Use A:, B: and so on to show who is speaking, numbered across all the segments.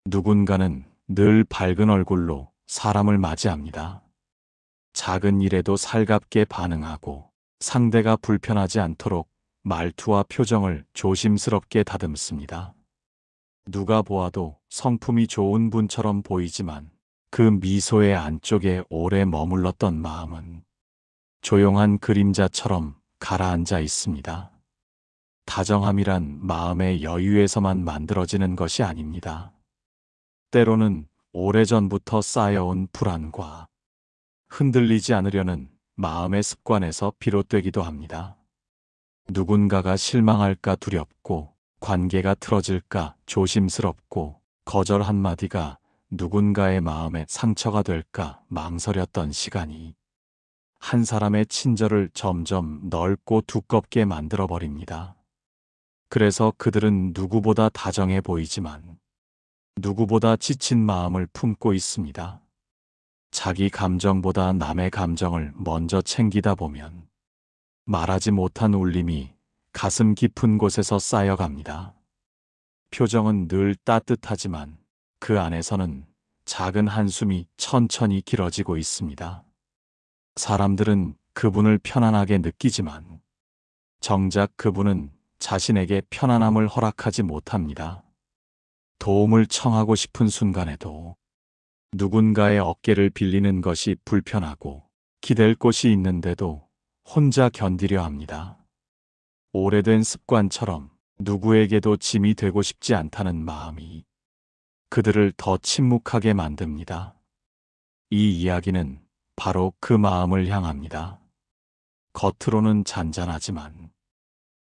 A: 누군가는 늘 밝은 얼굴로 사람을 맞이합니다. 작은 일에도 살갑게 반응하고 상대가 불편하지 않도록 말투와 표정을 조심스럽게 다듬습니다. 누가 보아도 성품이 좋은 분처럼 보이지만 그 미소의 안쪽에 오래 머물렀던 마음은 조용한 그림자처럼 가라앉아 있습니다. 다정함이란 마음의 여유에서만 만들어지는 것이 아닙니다. 때로는 오래전부터 쌓여온 불안과 흔들리지 않으려는 마음의 습관에서 비롯되기도 합니다. 누군가가 실망할까 두렵고 관계가 틀어질까 조심스럽고 거절 한마디가 누군가의 마음에 상처가 될까 망설였던 시간이 한 사람의 친절을 점점 넓고 두껍게 만들어버립니다. 그래서 그들은 누구보다 다정해 보이지만 누구보다 지친 마음을 품고 있습니다. 자기 감정보다 남의 감정을 먼저 챙기다 보면 말하지 못한 울림이 가슴 깊은 곳에서 쌓여갑니다. 표정은 늘 따뜻하지만 그 안에서는 작은 한숨이 천천히 길어지고 있습니다. 사람들은 그분을 편안하게 느끼지만 정작 그분은 자신에게 편안함을 허락하지 못합니다. 도움을 청하고 싶은 순간에도 누군가의 어깨를 빌리는 것이 불편하고 기댈 곳이 있는데도 혼자 견디려 합니다. 오래된 습관처럼 누구에게도 짐이 되고 싶지 않다는 마음이 그들을 더 침묵하게 만듭니다. 이 이야기는 바로 그 마음을 향합니다. 겉으로는 잔잔하지만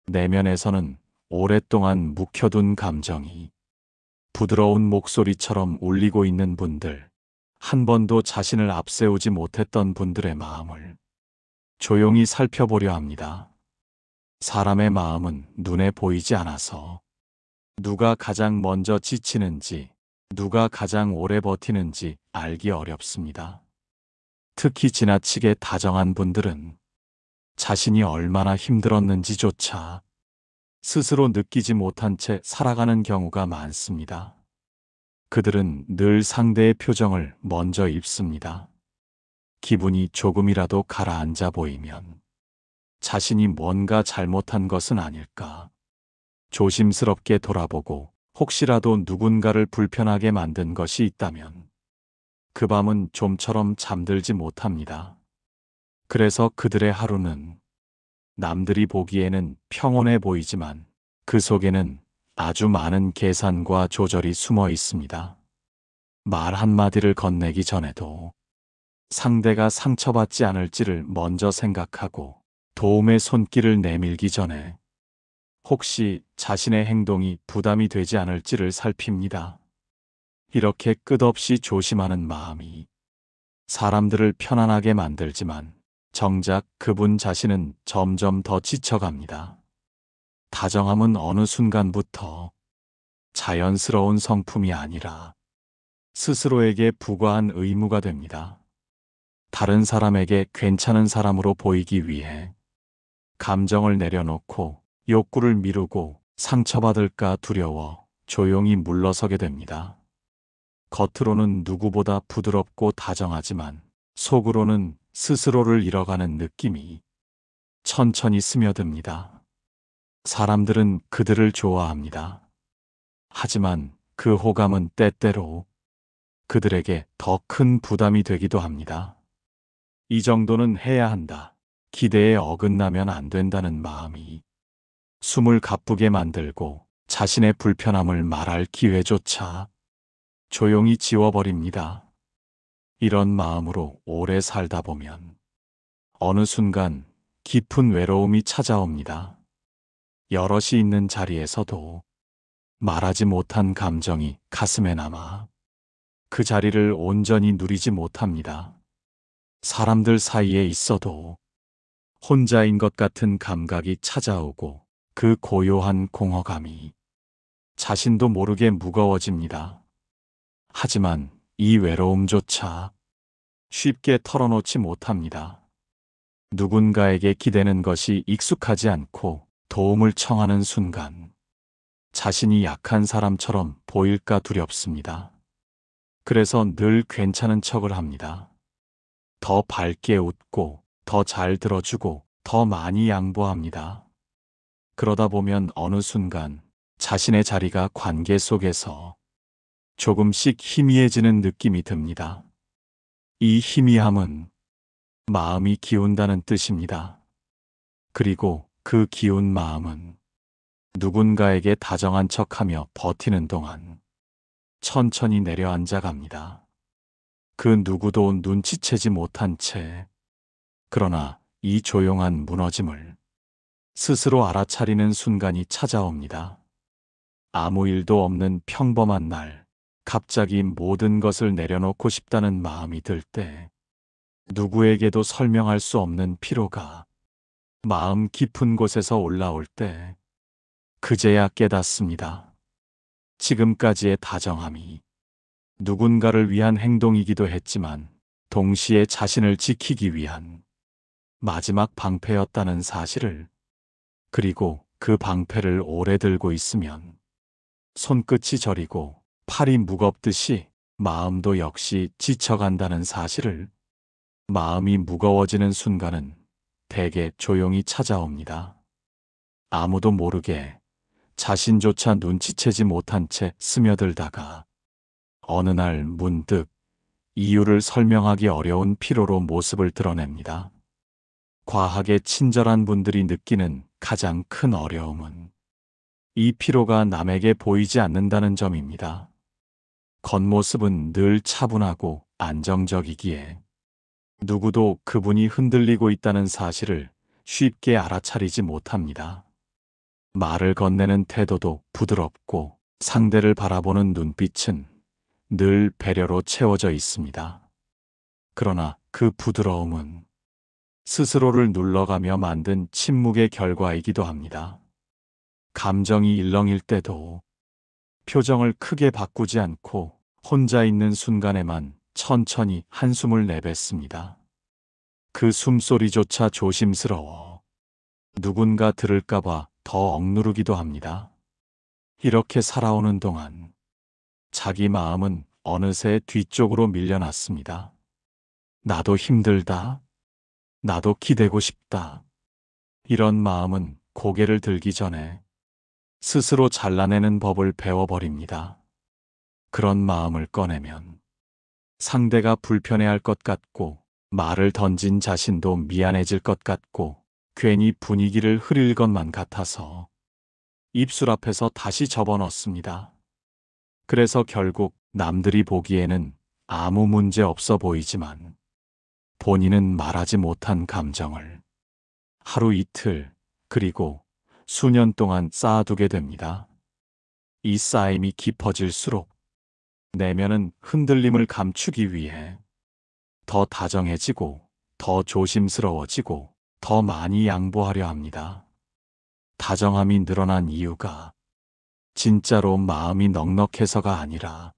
A: 내면에서는 오랫동안 묵혀둔 감정이 부드러운 목소리처럼 울리고 있는 분들, 한 번도 자신을 앞세우지 못했던 분들의 마음을 조용히 살펴보려 합니다. 사람의 마음은 눈에 보이지 않아서 누가 가장 먼저 지치는지, 누가 가장 오래 버티는지 알기 어렵습니다. 특히 지나치게 다정한 분들은 자신이 얼마나 힘들었는지조차 스스로 느끼지 못한 채 살아가는 경우가 많습니다. 그들은 늘 상대의 표정을 먼저 읽습니다. 기분이 조금이라도 가라앉아 보이면 자신이 뭔가 잘못한 것은 아닐까 조심스럽게 돌아보고 혹시라도 누군가를 불편하게 만든 것이 있다면 그 밤은 좀처럼 잠들지 못합니다. 그래서 그들의 하루는 남들이 보기에는 평온해 보이지만 그 속에는 아주 많은 계산과 조절이 숨어 있습니다. 말 한마디를 건네기 전에도 상대가 상처받지 않을지를 먼저 생각하고 도움의 손길을 내밀기 전에 혹시 자신의 행동이 부담이 되지 않을지를 살핍니다. 이렇게 끝없이 조심하는 마음이 사람들을 편안하게 만들지만 정작 그분 자신은 점점 더 지쳐갑니다. 다정함은 어느 순간부터 자연스러운 성품이 아니라 스스로에게 부과한 의무가 됩니다. 다른 사람에게 괜찮은 사람으로 보이기 위해 감정을 내려놓고 욕구를 미루고 상처받을까 두려워 조용히 물러서게 됩니다. 겉으로는 누구보다 부드럽고 다정하지만 속으로는 스스로를 잃어가는 느낌이 천천히 스며듭니다. 사람들은 그들을 좋아합니다. 하지만 그 호감은 때때로 그들에게 더 큰 부담이 되기도 합니다. 이 정도는 해야 한다. 기대에 어긋나면 안 된다는 마음이 숨을 가쁘게 만들고 자신의 불편함을 말할 기회조차 조용히 지워버립니다. 이런 마음으로 오래 살다 보면 어느 순간 깊은 외로움이 찾아옵니다. 여럿이 있는 자리에서도 말하지 못한 감정이 가슴에 남아 그 자리를 온전히 누리지 못합니다. 사람들 사이에 있어도 혼자인 것 같은 감각이 찾아오고 그 고요한 공허감이 자신도 모르게 무거워집니다. 하지만 이 외로움조차 쉽게 털어놓지 못합니다. 누군가에게 기대는 것이 익숙하지 않고 도움을 청하는 순간 자신이 약한 사람처럼 보일까 두렵습니다. 그래서 늘 괜찮은 척을 합니다. 더 밝게 웃고, 더 잘 들어주고, 더 많이 양보합니다. 그러다 보면 어느 순간 자신의 자리가 관계 속에서 조금씩 희미해지는 느낌이 듭니다. 이 희미함은 마음이 기운다는 뜻입니다. 그리고 그 기운 마음은 누군가에게 다정한 척하며 버티는 동안 천천히 내려앉아 갑니다. 그 누구도 눈치채지 못한 채, 그러나 이 조용한 무너짐을 스스로 알아차리는 순간이 찾아옵니다. 아무 일도 없는 평범한 날, 갑자기 모든 것을 내려놓고 싶다는 마음이 들 때, 누구에게도 설명할 수 없는 피로가 마음 깊은 곳에서 올라올 때, 그제야 깨닫습니다. 지금까지의 다정함이 누군가를 위한 행동이기도 했지만, 동시에 자신을 지키기 위한 마지막 방패였다는 사실을, 그리고 그 방패를 오래 들고 있으면 손끝이 저리고 팔이 무겁듯이 마음도 역시 지쳐간다는 사실을, 마음이 무거워지는 순간은 대개 조용히 찾아옵니다. 아무도 모르게 자신조차 눈치채지 못한 채 스며들다가 어느 날 문득 이유를 설명하기 어려운 피로로 모습을 드러냅니다. 과하게 친절한 분들이 느끼는 가장 큰 어려움은 이 피로가 남에게 보이지 않는다는 점입니다. 겉모습은 늘 차분하고 안정적이기에 누구도 그분이 흔들리고 있다는 사실을 쉽게 알아차리지 못합니다. 말을 건네는 태도도 부드럽고 상대를 바라보는 눈빛은 늘 배려로 채워져 있습니다. 그러나 그 부드러움은 스스로를 눌러가며 만든 침묵의 결과이기도 합니다. 감정이 일렁일 때도 표정을 크게 바꾸지 않고 혼자 있는 순간에만 천천히 한숨을 내뱉습니다. 그 숨소리조차 조심스러워 누군가 들을까봐 더 억누르기도 합니다. 이렇게 살아오는 동안 자기 마음은 어느새 뒤쪽으로 밀려났습니다. 나도 힘들다. 나도 기대고 싶다. 이런 마음은 고개를 들기 전에 스스로 잘라내는 법을 배워버립니다. 그런 마음을 꺼내면 상대가 불편해할 것 같고, 말을 던진 자신도 미안해질 것 같고, 괜히 분위기를 흐릴 것만 같아서 입술 앞에서 다시 접어넣습니다. 그래서 결국 남들이 보기에는 아무 문제 없어 보이지만 본인은 말하지 못한 감정을 하루 이틀, 그리고 수년 동안 쌓아두게 됩니다. 이 쌓임이 깊어질수록 내면은 흔들림을 감추기 위해 더 다정해지고, 더 조심스러워지고, 더 많이 양보하려 합니다. 다정함이 늘어난 이유가 진짜로 마음이 넉넉해서가 아니라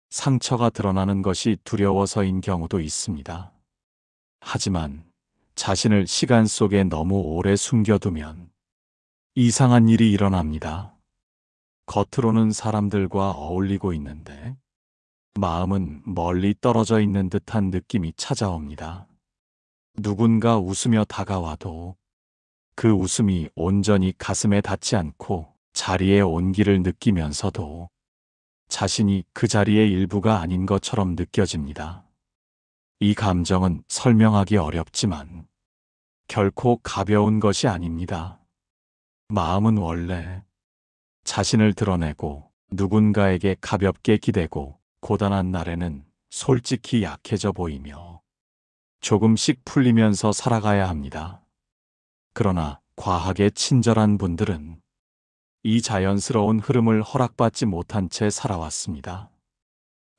A: 상처가 드러나는 것이 두려워서인 경우도 있습니다. 하지만 자신을 시간 속에 너무 오래 숨겨두면 이상한 일이 일어납니다. 겉으로는 사람들과 어울리고 있는데 마음은 멀리 떨어져 있는 듯한 느낌이 찾아옵니다. 누군가 웃으며 다가와도 그 웃음이 온전히 가슴에 닿지 않고 자리의 온기를 느끼면서도 자신이 그 자리의 일부가 아닌 것처럼 느껴집니다. 이 감정은 설명하기 어렵지만 결코 가벼운 것이 아닙니다. 마음은 원래 자신을 드러내고 누군가에게 가볍게 기대고 고단한 날에는 솔직히 약해져 보이며 조금씩 풀리면서 살아가야 합니다. 그러나 과하게 친절한 분들은 이 자연스러운 흐름을 허락받지 못한 채 살아왔습니다.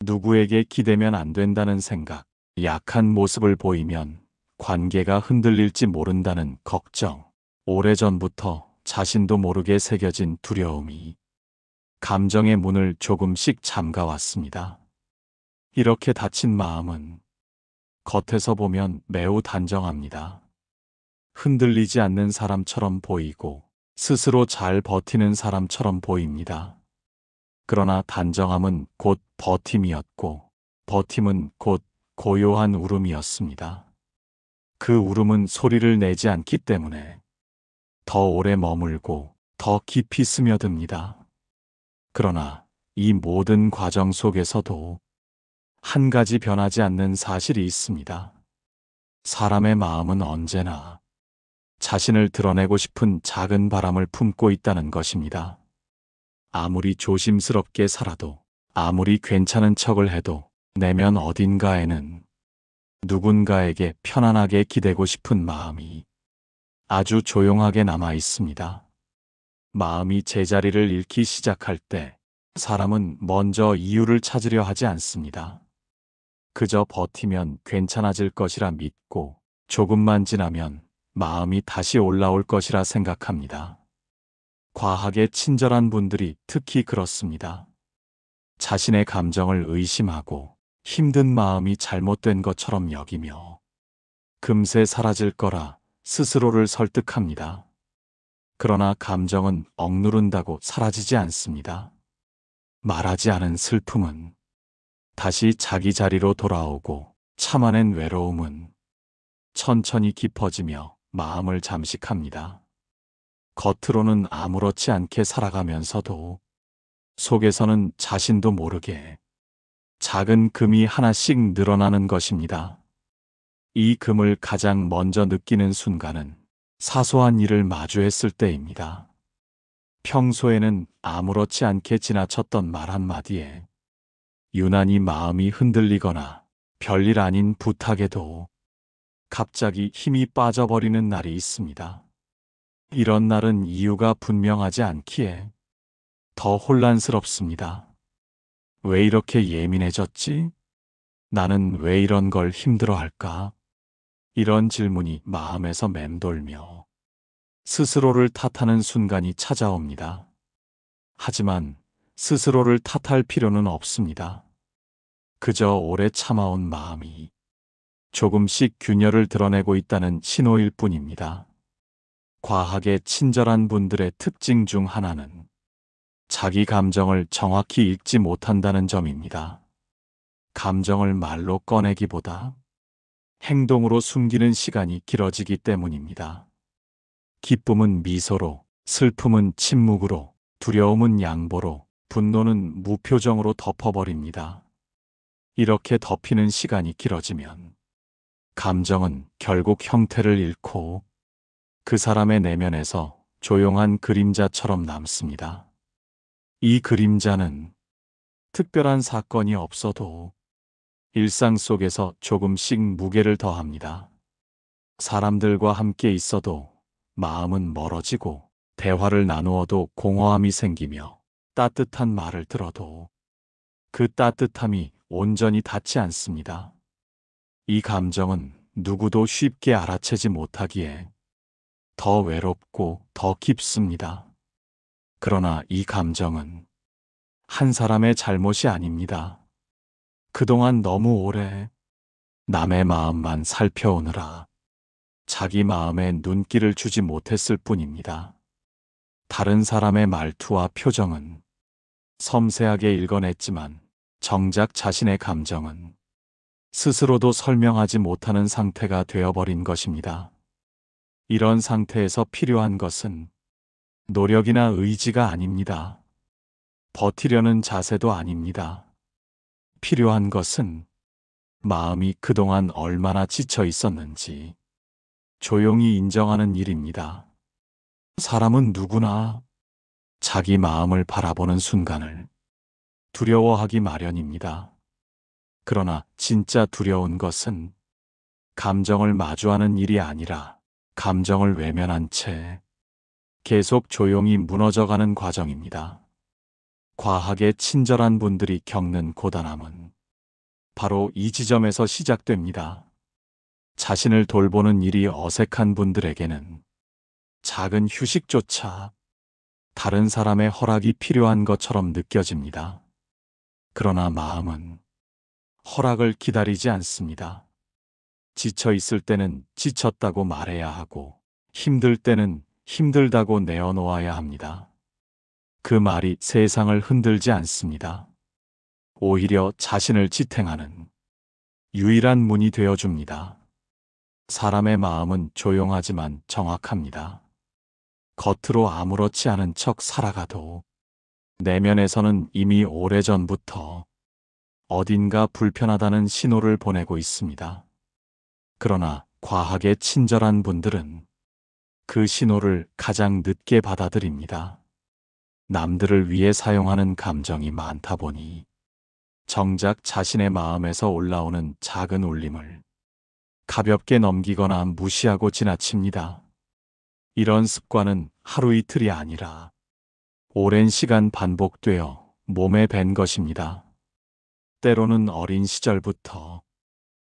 A: 누구에게 기대면 안 된다는 생각, 약한 모습을 보이면 관계가 흔들릴지 모른다는 걱정, 오래전부터 자신도 모르게 새겨진 두려움이 감정의 문을 조금씩 잠가왔습니다. 이렇게 닫힌 마음은 겉에서 보면 매우 단정합니다. 흔들리지 않는 사람처럼 보이고 스스로 잘 버티는 사람처럼 보입니다. 그러나 단정함은 곧 버팀이었고 버팀은 곧 고요한 울음이었습니다. 그 울음은 소리를 내지 않기 때문에 더 오래 머물고 더 깊이 스며듭니다. 그러나 이 모든 과정 속에서도 한 가지 변하지 않는 사실이 있습니다. 사람의 마음은 언제나 자신을 드러내고 싶은 작은 바람을 품고 있다는 것입니다. 아무리 조심스럽게 살아도, 아무리 괜찮은 척을 해도 내면 어딘가에는 누군가에게 편안하게 기대고 싶은 마음이 아주 조용하게 남아 있습니다. 마음이 제자리를 잃기 시작할 때 사람은 먼저 이유를 찾으려 하지 않습니다. 그저 버티면 괜찮아질 것이라 믿고 조금만 지나면 마음이 다시 올라올 것이라 생각합니다. 과학에 친절한 분들이 특히 그렇습니다. 자신의 감정을 의심하고 힘든 마음이 잘못된 것처럼 여기며 금세 사라질 거라 스스로를 설득합니다. 그러나 감정은 억누른다고 사라지지 않습니다. 말하지 않은 슬픔은 다시 자기 자리로 돌아오고 참아낸 외로움은 천천히 깊어지며 마음을 잠식합니다. 겉으로는 아무렇지 않게 살아가면서도 속에서는 자신도 모르게 작은 금이 하나씩 늘어나는 것입니다. 이 금을 가장 먼저 느끼는 순간은 사소한 일을 마주했을 때입니다. 평소에는 아무렇지 않게 지나쳤던 말 한마디에 유난히 마음이 흔들리거나 별일 아닌 부탁에도 갑자기 힘이 빠져버리는 날이 있습니다. 이런 날은 이유가 분명하지 않기에 더 혼란스럽습니다. 왜 이렇게 예민해졌지? 나는 왜 이런 걸 힘들어할까? 이런 질문이 마음에서 맴돌며 스스로를 탓하는 순간이 찾아옵니다. 하지만 스스로를 탓할 필요는 없습니다. 그저 오래 참아온 마음이 조금씩 균열을 드러내고 있다는 신호일 뿐입니다. 과학에 친절한 분들의 특징 중 하나는 자기 감정을 정확히 읽지 못한다는 점입니다. 감정을 말로 꺼내기보다 행동으로 숨기는 시간이 길어지기 때문입니다. 기쁨은 미소로, 슬픔은 침묵으로, 두려움은 양보로, 분노는 무표정으로 덮어버립니다. 이렇게 덮이는 시간이 길어지면 감정은 결국 형태를 잃고 그 사람의 내면에서 조용한 그림자처럼 남습니다. 이 그림자는 특별한 사건이 없어도 일상 속에서 조금씩 무게를 더합니다. 사람들과 함께 있어도 마음은 멀어지고 대화를 나누어도 공허함이 생기며 따뜻한 말을 들어도 그 따뜻함이 온전히 닿지 않습니다. 이 감정은 누구도 쉽게 알아채지 못하기에 더 외롭고 더 깊습니다. 그러나 이 감정은 한 사람의 잘못이 아닙니다. 그동안 너무 오래 남의 마음만 살펴오느라 자기 마음에 눈길을 주지 못했을 뿐입니다. 다른 사람의 말투와 표정은 섬세하게 읽어냈지만 정작 자신의 감정은 스스로도 설명하지 못하는 상태가 되어버린 것입니다. 이런 상태에서 필요한 것은 노력이나 의지가 아닙니다. 버티려는 자세도 아닙니다. 필요한 것은 마음이 그동안 얼마나 지쳐 있었는지 조용히 인정하는 일입니다. 사람은 누구나 자기 마음을 바라보는 순간을 두려워하기 마련입니다. 그러나 진짜 두려운 것은 감정을 마주하는 일이 아니라 감정을 외면한 채 계속 조용히 무너져가는 과정입니다. 과학에 친절한 분들이 겪는 고단함은 바로 이 지점에서 시작됩니다. 자신을 돌보는 일이 어색한 분들에게는 작은 휴식조차 다른 사람의 허락이 필요한 것처럼 느껴집니다. 그러나 마음은 허락을 기다리지 않습니다. 지쳐 있을 때는 지쳤다고 말해야 하고 힘들 때는 힘들다고 내어놓아야 합니다. 그 말이 세상을 흔들지 않습니다. 오히려 자신을 지탱하는 유일한 문이 되어줍니다. 사람의 마음은 조용하지만 정확합니다. 겉으로 아무렇지 않은 척 살아가도 내면에서는 이미 오래전부터 어딘가 불편하다는 신호를 보내고 있습니다. 그러나 과하게 친절한 분들은 그 신호를 가장 늦게 받아들입니다. 남들을 위해 사용하는 감정이 많다 보니 정작 자신의 마음에서 올라오는 작은 울림을 가볍게 넘기거나 무시하고 지나칩니다. 이런 습관은 하루 이틀이 아니라 오랜 시간 반복되어 몸에 밴 것입니다. 때로는 어린 시절부터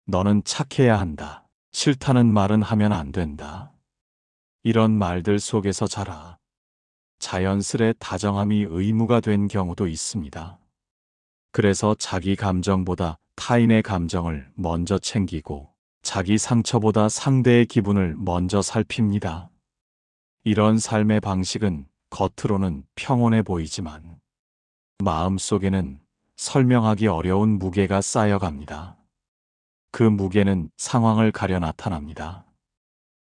A: 너는 착해야 한다, 싫다는 말은 하면 안 된다, 이런 말들 속에서 자라 자연스레 다정함이 의무가 된 경우도 있습니다. 그래서 자기 감정보다 타인의 감정을 먼저 챙기고 자기 상처보다 상대의 기분을 먼저 살핍니다. 이런 삶의 방식은 겉으로는 평온해 보이지만 마음속에는 설명하기 어려운 무게가 쌓여갑니다. 그 무게는 상황을 가려 나타납니다.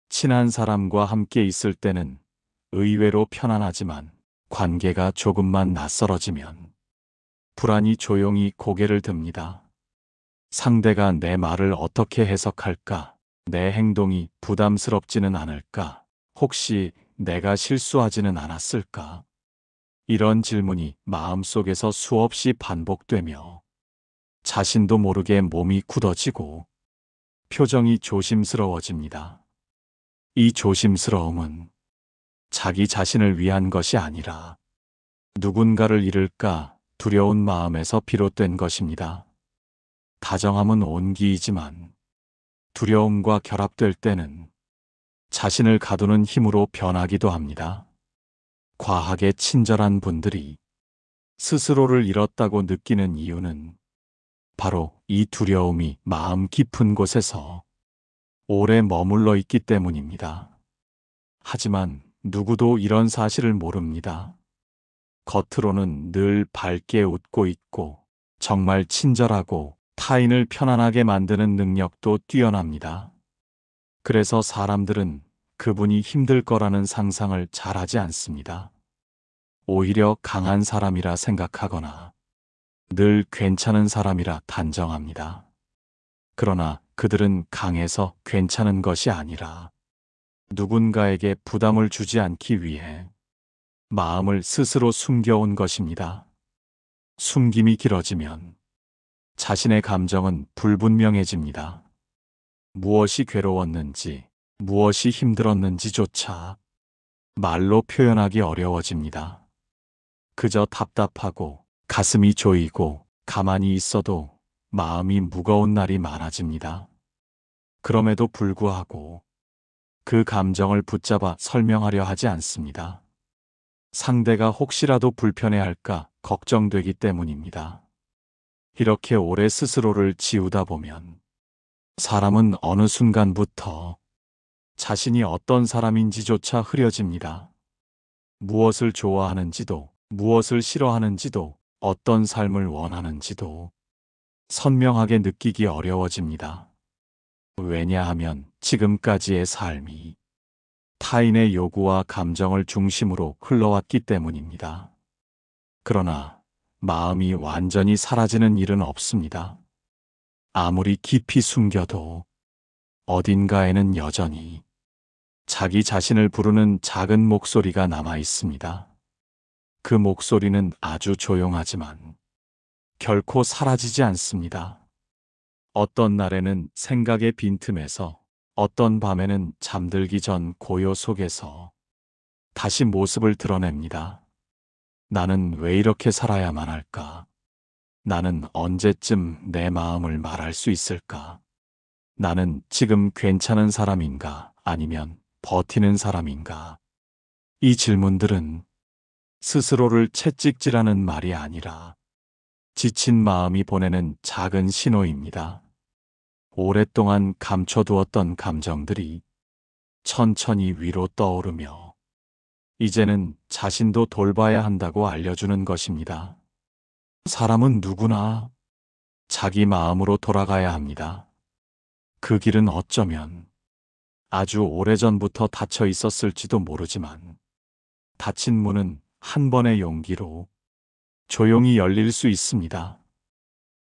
A: 친한 사람과 함께 있을 때는 의외로 편안하지만 관계가 조금만 낯설어지면 불안이 조용히 고개를 듭니다. 상대가 내 말을 어떻게 해석할까? 내 행동이 부담스럽지는 않을까? 혹시 내가 실수하지는 않았을까? 이런 질문이 마음속에서 수없이 반복되며 자신도 모르게 몸이 굳어지고 표정이 조심스러워집니다. 이 조심스러움은 자기 자신을 위한 것이 아니라 누군가를 잃을까 두려운 마음에서 비롯된 것입니다. 다정함은 온기이지만 두려움과 결합될 때는 자신을 가두는 힘으로 변하기도 합니다. 과하게 친절한 분들이 스스로를 잃었다고 느끼는 이유는 바로 이 두려움이 마음 깊은 곳에서 오래 머물러 있기 때문입니다. 하지만 누구도 이런 사실을 모릅니다. 겉으로는 늘 밝게 웃고 있고 정말 친절하고 타인을 편안하게 만드는 능력도 뛰어납니다. 그래서 사람들은 그분이 힘들 거라는 상상을 잘하지 않습니다. 오히려 강한 사람이라 생각하거나 늘 괜찮은 사람이라 단정합니다. 그러나 그들은 강해서 괜찮은 것이 아니라 누군가에게 부담을 주지 않기 위해 마음을 스스로 숨겨온 것입니다. 숨김이 길어지면 자신의 감정은 불분명해집니다. 무엇이 괴로웠는지, 무엇이 힘들었는지조차 말로 표현하기 어려워집니다. 그저 답답하고 가슴이 조이고 가만히 있어도 마음이 무거운 날이 많아집니다. 그럼에도 불구하고 그 감정을 붙잡아 설명하려 하지 않습니다. 상대가 혹시라도 불편해할까 걱정되기 때문입니다. 이렇게 오래 스스로를 지우다 보면 사람은 어느 순간부터 자신이 어떤 사람인지조차 흐려집니다. 무엇을 좋아하는지도, 무엇을 싫어하는지도, 어떤 삶을 원하는지도 선명하게 느끼기 어려워집니다. 왜냐하면 지금까지의 삶이 타인의 요구와 감정을 중심으로 흘러왔기 때문입니다. 그러나 마음이 완전히 사라지는 일은 없습니다. 아무리 깊이 숨겨도 어딘가에는 여전히 자기 자신을 부르는 작은 목소리가 남아 있습니다. 그 목소리는 아주 조용하지만 결코 사라지지 않습니다. 어떤 날에는 생각의 빈틈에서, 어떤 밤에는 잠들기 전 고요 속에서 다시 모습을 드러냅니다. 나는 왜 이렇게 살아야만 할까? 나는 언제쯤 내 마음을 말할 수 있을까? 나는 지금 괜찮은 사람인가? 아니면 버티는 사람인가? 이 질문들은 스스로를 채찍질하는 말이 아니라 지친 마음이 보내는 작은 신호입니다. 오랫동안 감춰두었던 감정들이 천천히 위로 떠오르며 이제는 자신도 돌봐야 한다고 알려주는 것입니다. 사람은 누구나 자기 마음으로 돌아가야 합니다. 그 길은 어쩌면 아주 오래전부터 닫혀 있었을지도 모르지만 닫힌 문은 한 번의 용기로 조용히 열릴 수 있습니다.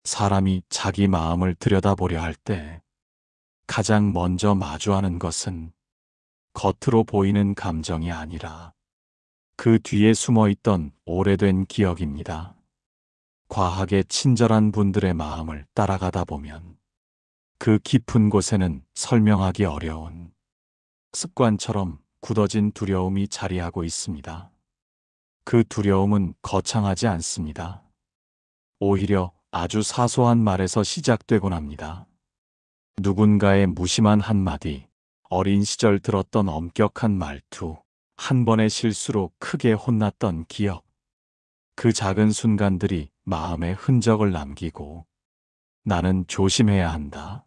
A: 사람이 자기 마음을 들여다보려 할 때 가장 먼저 마주하는 것은 겉으로 보이는 감정이 아니라 그 뒤에 숨어 있던 오래된 기억입니다. 과하게 친절한 분들의 마음을 따라가다 보면 그 깊은 곳에는 설명하기 어려운 습관처럼 굳어진 두려움이 자리하고 있습니다. 그 두려움은 거창하지 않습니다. 오히려 아주 사소한 말에서 시작되곤 합니다. 누군가의 무심한 한마디, 어린 시절 들었던 엄격한 말투, 한 번의 실수로 크게 혼났던 기억. 그 작은 순간들이 마음에 흔적을 남기고 나는 조심해야 한다.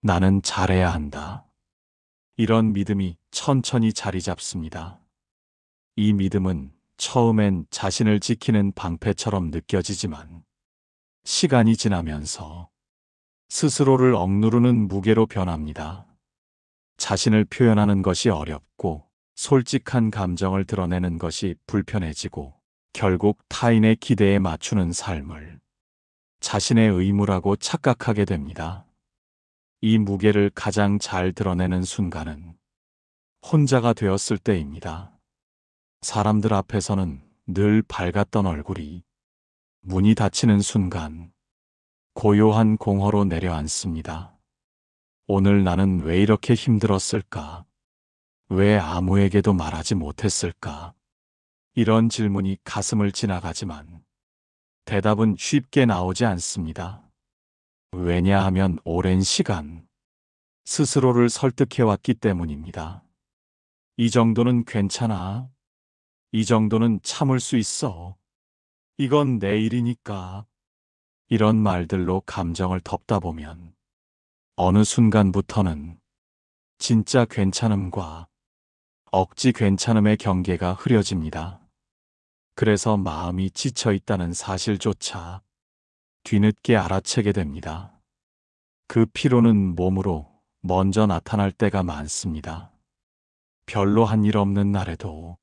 A: 나는 잘해야 한다. 이런 믿음이 천천히 자리 잡습니다. 이 믿음은 처음엔 자신을 지키는 방패처럼 느껴지지만 시간이 지나면서 스스로를 억누르는 무게로 변합니다. 자신을 표현하는 것이 어렵고 솔직한 감정을 드러내는 것이 불편해지고 결국 타인의 기대에 맞추는 삶을 자신의 의무라고 착각하게 됩니다. 이 무게를 가장 잘 드러내는 순간은 혼자가 되었을 때입니다. 사람들 앞에서는 늘 밝았던 얼굴이 문이 닫히는 순간 고요한 공허로 내려앉습니다. 오늘 나는 왜 이렇게 힘들었을까? 왜 아무에게도 말하지 못했을까? 이런 질문이 가슴을 지나가지만 대답은 쉽게 나오지 않습니다. 왜냐하면 오랜 시간 스스로를 설득해왔기 때문입니다. 이 정도는 괜찮아. 이 정도는 참을 수 있어. 이건 내 일이니까. 이런 말들로 감정을 덮다 보면 어느 순간부터는 진짜 괜찮음과 억지 괜찮음의 경계가 흐려집니다. 그래서 마음이 지쳐 있다는 사실조차 뒤늦게 알아채게 됩니다. 그 피로는 몸으로 먼저 나타날 때가 많습니다. 별로 한 일 없는 날에도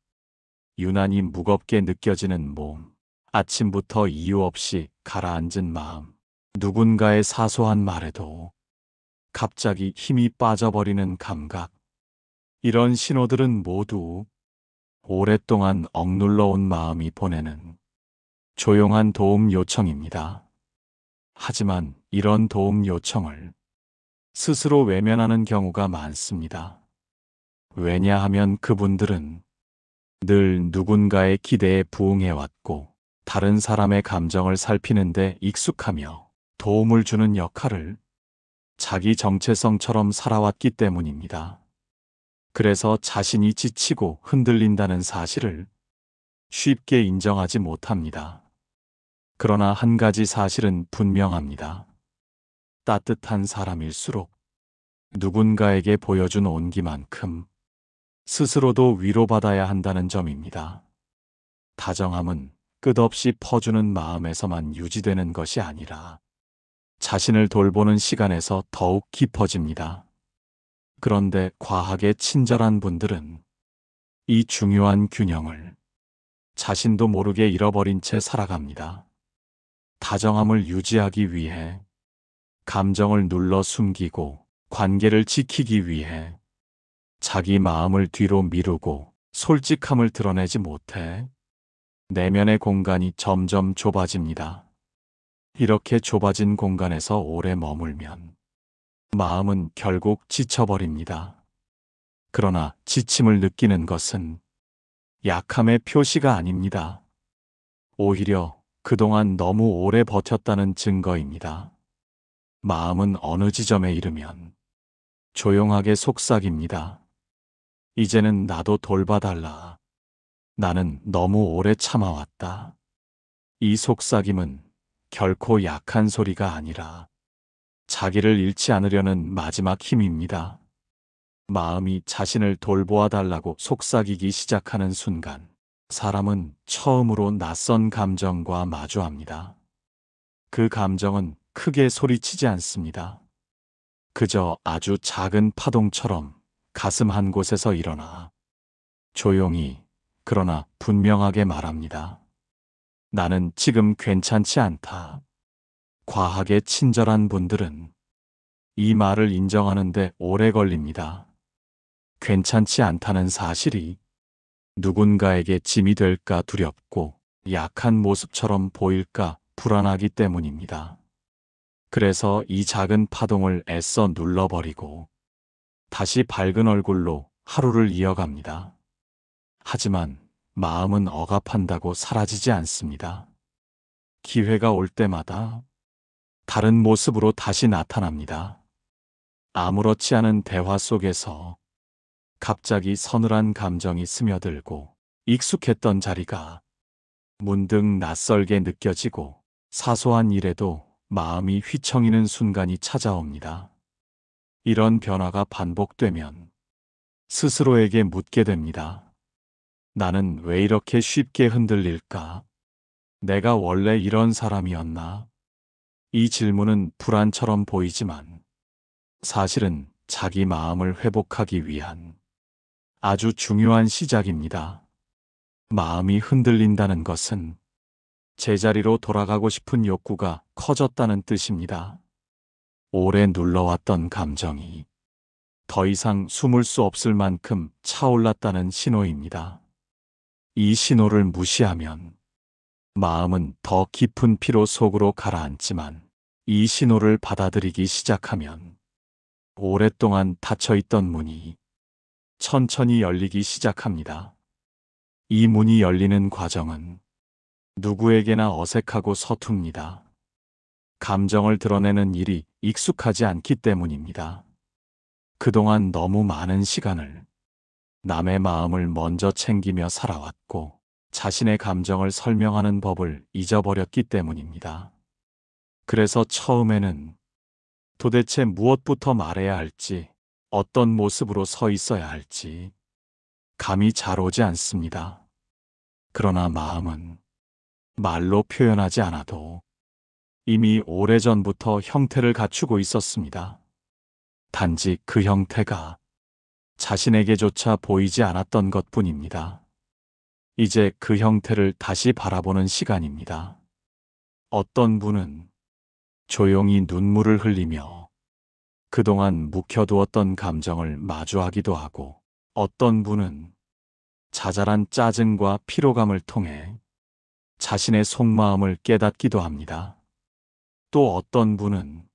A: 유난히 무겁게 느껴지는 몸, 아침부터 이유 없이 가라앉은 마음, 누군가의 사소한 말에도 갑자기 힘이 빠져버리는 감각. 이런 신호들은 모두 오랫동안 억눌러 온 마음이 보내는 조용한 도움 요청입니다. 하지만 이런 도움 요청을 스스로 외면하는 경우가 많습니다. 왜냐하면 그분들은 늘 누군가의 기대에 부응해왔고 다른 사람의 감정을 살피는데 익숙하며 도움을 주는 역할을 자기 정체성처럼 살아왔기 때문입니다. 그래서 자신이 지치고 흔들린다는 사실을 쉽게 인정하지 못합니다. 그러나 한 가지 사실은 분명합니다. 따뜻한 사람일수록 누군가에게 보여준 온기만큼 스스로도 위로받아야 한다는 점입니다. 다정함은 끝없이 퍼주는 마음에서만 유지되는 것이 아니라 자신을 돌보는 시간에서 더욱 깊어집니다. 그런데 과하게 친절한 분들은 이 중요한 균형을 자신도 모르게 잃어버린 채 살아갑니다. 다정함을 유지하기 위해, 감정을 눌러 숨기고 관계를 지키기 위해 자기 마음을 뒤로 미루고 솔직함을 드러내지 못해 내면의 공간이 점점 좁아집니다. 이렇게 좁아진 공간에서 오래 머물면 마음은 결국 지쳐버립니다. 그러나 지침을 느끼는 것은 약함의 표시가 아닙니다. 오히려 그동안 너무 오래 버텼다는 증거입니다. 마음은 어느 지점에 이르면 조용하게 속삭입니다. 이제는 나도 돌봐달라. 나는 너무 오래 참아왔다. 이 속삭임은 결코 약한 소리가 아니라 자기를 잃지 않으려는 마지막 힘입니다. 마음이 자신을 돌보아 달라고 속삭이기 시작하는 순간, 사람은 처음으로 낯선 감정과 마주합니다. 그 감정은 크게 소리치지 않습니다. 그저 아주 작은 파동처럼 가슴 한 곳에서 일어나 조용히 그러나 분명하게 말합니다. 나는 지금 괜찮지 않다. 과하게 친절한 분들은 이 말을 인정하는데 오래 걸립니다. 괜찮지 않다는 사실이 누군가에게 짐이 될까 두렵고 약한 모습처럼 보일까 불안하기 때문입니다. 그래서 이 작은 파동을 애써 눌러버리고 다시 밝은 얼굴로 하루를 이어갑니다. 하지만 마음은 억압한다고 사라지지 않습니다. 기회가 올 때마다 다른 모습으로 다시 나타납니다. 아무렇지 않은 대화 속에서 갑자기 서늘한 감정이 스며들고 익숙했던 자리가 문득 낯설게 느껴지고 사소한 일에도 마음이 휘청이는 순간이 찾아옵니다. 이런 변화가 반복되면 스스로에게 묻게 됩니다. 나는 왜 이렇게 쉽게 흔들릴까? 내가 원래 이런 사람이었나? 이 질문은 불안처럼 보이지만 사실은 자기 마음을 회복하기 위한 아주 중요한 시작입니다. 마음이 흔들린다는 것은 제자리로 돌아가고 싶은 욕구가 커졌다는 뜻입니다. 오래 눌러왔던 감정이 더 이상 숨을 수 없을 만큼 차올랐다는 신호입니다. 이 신호를 무시하면 마음은 더 깊은 피로 속으로 가라앉지만 이 신호를 받아들이기 시작하면 오랫동안 닫혀있던 문이 천천히 열리기 시작합니다. 이 문이 열리는 과정은 누구에게나 어색하고 서툽니다. 감정을 드러내는 일이 익숙하지 않기 때문입니다. 그동안 너무 많은 시간을 남의 마음을 먼저 챙기며 살아왔고 자신의 감정을 설명하는 법을 잊어버렸기 때문입니다. 그래서 처음에는 도대체 무엇부터 말해야 할지, 어떤 모습으로 서 있어야 할지 감이 잘 오지 않습니다. 그러나 마음은 말로 표현하지 않아도 이미 오래전부터 형태를 갖추고 있었습니다. 단지 그 형태가 자신에게조차 보이지 않았던 것뿐입니다. 이제 그 형태를 다시 바라보는 시간입니다. 어떤 분은 조용히 눈물을 흘리며 그동안 묵혀두었던 감정을 마주하기도 하고 어떤 분은 자잘한 짜증과 피로감을 통해 자신의 속마음을 깨닫기도 합니다. 또 어떤 분은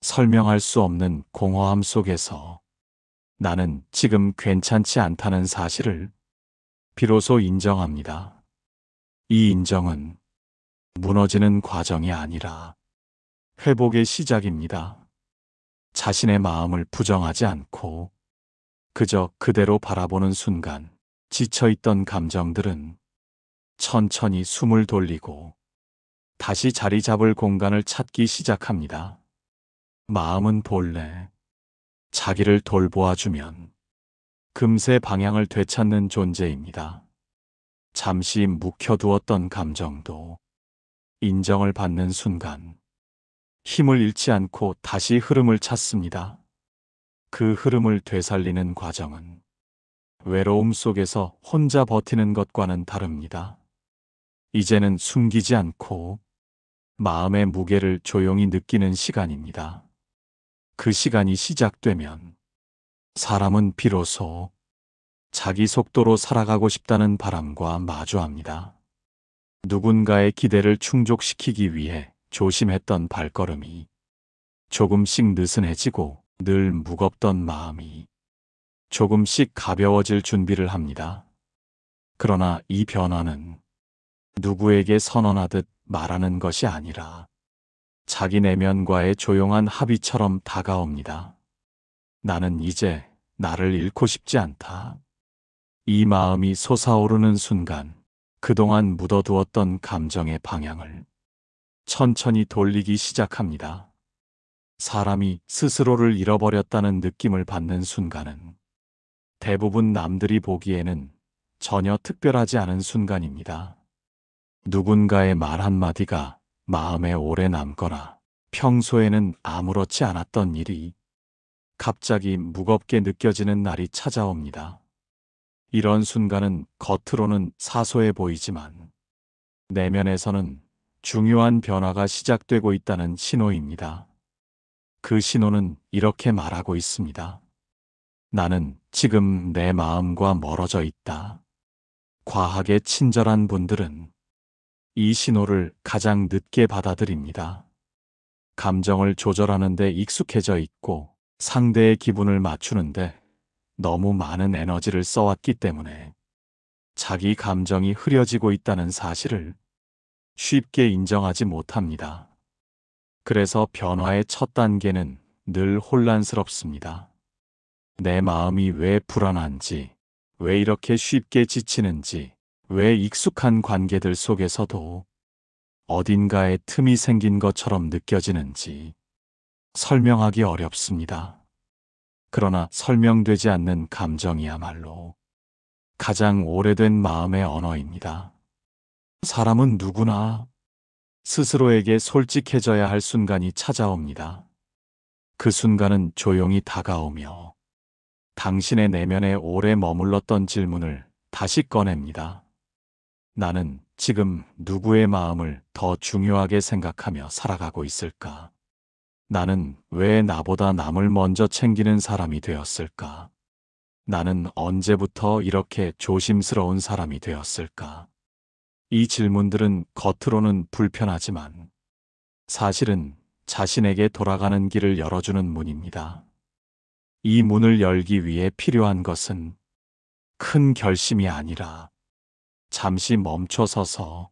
A: 설명할 수 없는 공허함 속에서 나는 지금 괜찮지 않다는 사실을 비로소 인정합니다. 이 인정은 무너지는 과정이 아니라 회복의 시작입니다. 자신의 마음을 부정하지 않고 그저 그대로 바라보는 순간 지쳐있던 감정들은 천천히 숨을 돌리고 다시 자리 잡을 공간을 찾기 시작합니다. 마음은 본래 자기를 돌보아주면 금세 방향을 되찾는 존재입니다. 잠시 묵혀두었던 감정도 인정을 받는 순간 힘을 잃지 않고 다시 흐름을 찾습니다. 그 흐름을 되살리는 과정은 외로움 속에서 혼자 버티는 것과는 다릅니다. 이제는 숨기지 않고 마음의 무게를 조용히 느끼는 시간입니다. 그 시간이 시작되면 사람은 비로소 자기 속도로 살아가고 싶다는 바람과 마주합니다. 누군가의 기대를 충족시키기 위해 조심했던 발걸음이 조금씩 느슨해지고 늘 무겁던 마음이 조금씩 가벼워질 준비를 합니다. 그러나 이 변화는 누구에게 선언하듯 말하는 것이 아니라 자기 내면과의 조용한 합의처럼 다가옵니다. 나는 이제 나를 잃고 싶지 않다. 이 마음이 솟아오르는 순간 그동안 묻어두었던 감정의 방향을 천천히 돌리기 시작합니다. 사람이 스스로를 잃어버렸다는 느낌을 받는 순간은 대부분 남들이 보기에는 전혀 특별하지 않은 순간입니다. 누군가의 말 한마디가 마음에 오래 남거나 평소에는 아무렇지 않았던 일이 갑자기 무겁게 느껴지는 날이 찾아옵니다. 이런 순간은 겉으로는 사소해 보이지만 내면에서는 중요한 변화가 시작되고 있다는 신호입니다. 그 신호는 이렇게 말하고 있습니다. 나는 지금 내 마음과 멀어져 있다. 과하게 친절한 분들은 이 신호를 가장 늦게 받아들입니다. 감정을 조절하는 데 익숙해져 있고 상대의 기분을 맞추는데 너무 많은 에너지를 써왔기 때문에 자기 감정이 흐려지고 있다는 사실을 쉽게 인정하지 못합니다. 그래서 변화의 첫 단계는 늘 혼란스럽습니다. 내 마음이 왜 불안한지, 왜 이렇게 쉽게 지치는지, 왜 익숙한 관계들 속에서도 어딘가에 틈이 생긴 것처럼 느껴지는지 설명하기 어렵습니다. 그러나 설명되지 않는 감정이야말로 가장 오래된 마음의 언어입니다. 사람은 누구나 스스로에게 솔직해져야 할 순간이 찾아옵니다. 그 순간은 조용히 다가오며 당신의 내면에 오래 머물렀던 질문을 다시 꺼냅니다. 나는 지금 누구의 마음을 더 중요하게 생각하며 살아가고 있을까? 나는 왜 나보다 남을 먼저 챙기는 사람이 되었을까? 나는 언제부터 이렇게 조심스러운 사람이 되었을까? 이 질문들은 겉으로는 불편하지만 사실은 자신에게 돌아가는 길을 열어주는 문입니다. 이 문을 열기 위해 필요한 것은 큰 결심이 아니라 잠시 멈춰서서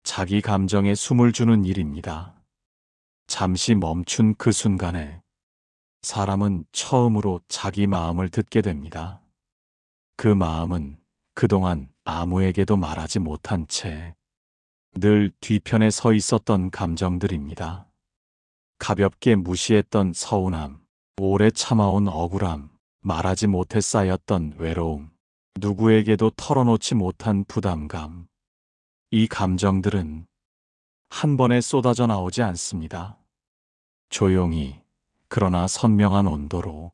A: 자기 감정에 숨을 주는 일입니다. 잠시 멈춘 그 순간에 사람은 처음으로 자기 마음을 듣게 됩니다. 그 마음은 그동안 아무에게도 말하지 못한 채 늘 뒤편에 서 있었던 감정들입니다. 가볍게 무시했던 서운함, 오래 참아온 억울함, 말하지 못해 쌓였던 외로움, 누구에게도 털어놓지 못한 부담감. 이 감정들은 한 번에 쏟아져 나오지 않습니다. 조용히, 그러나 선명한 온도로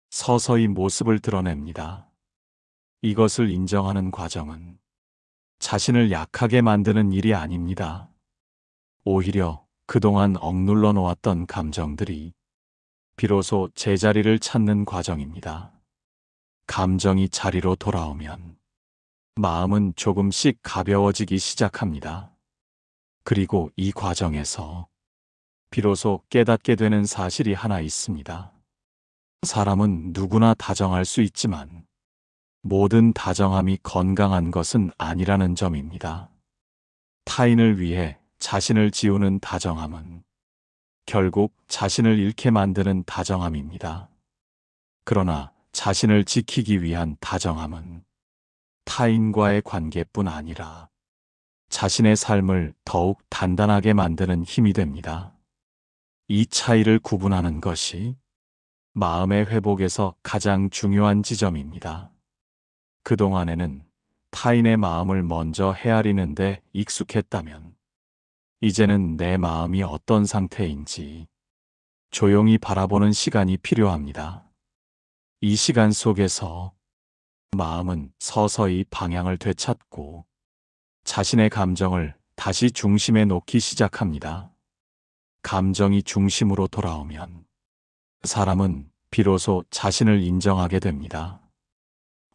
A: 서서히 모습을 드러냅니다. 이것을 인정하는 과정은 자신을 약하게 만드는 일이 아닙니다. 오히려 그동안 억눌러 놓았던 감정들이 비로소 제자리를 찾는 과정입니다. 감정이 자리로 돌아오면 마음은 조금씩 가벼워지기 시작합니다. 그리고 이 과정에서 비로소 깨닫게 되는 사실이 하나 있습니다. 사람은 누구나 다정할 수 있지만 모든 다정함이 건강한 것은 아니라는 점입니다. 타인을 위해 자신을 지우는 다정함은 결국 자신을 잃게 만드는 다정함입니다. 그러나 자신을 지키기 위한 다정함은 타인과의 관계뿐 아니라 자신의 삶을 더욱 단단하게 만드는 힘이 됩니다. 이 차이를 구분하는 것이 마음의 회복에서 가장 중요한 지점입니다. 그동안에는 타인의 마음을 먼저 헤아리는 데 익숙했다면 이제는 내 마음이 어떤 상태인지 조용히 바라보는 시간이 필요합니다. 이 시간 속에서 마음은 서서히 방향을 되찾고 자신의 감정을 다시 중심에 놓기 시작합니다. 감정이 중심으로 돌아오면 사람은 비로소 자신을 인정하게 됩니다.